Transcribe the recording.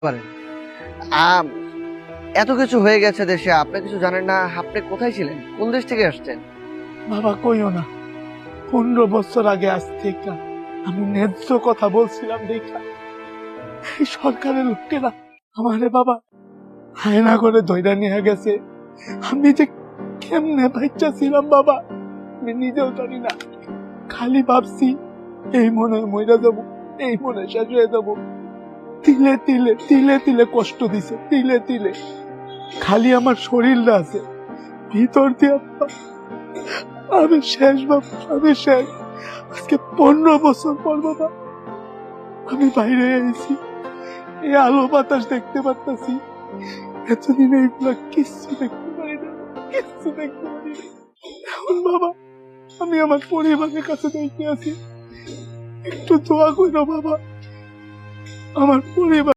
পারেন। আম, এত কিছু হয়ে গেছে দেশে, আপনি কিছু জানেন না? আপনি কোথায় ছিলেন? কোন দেশ থেকে আসছেন? বাবা কইও না, 15 বছর আগে আজ থেকে আমি ন্যায্য কথা বলছিলাম দেখা এই সরকারের লোকেরা আমারে বাবা হায়না করে ধইরা নিয়ে গেছে। আমি যে কেমনে বাচ্চা ছিলাম বাবা আমি নিজেও জানি না। খালি ভাবছি এই মনে মইরা যাব, এই মনে শেষ হয়ে যাব। তিলে তিলে তিলে তিলে কষ্ট দিছে, তিলে তিলে। খালি আমার শরীরটা আছে, ভিতর দিয়ে আমি শেষ বাবা, আমি শেষ। আজকে 15 বছর পর বাবা আমি বাইরে এসেছি, এই আলো বাতাস দেখতে পারতাছি। এতদিন এইগুলা কিচ্ছু দেখতে পারি না, কিচ্ছু দেখতে পারি না। এখন বাবা আমি আমার পরিবারের কাছে দেখতে আছি, একটু দোয়া করো বাবা আমার পরিবার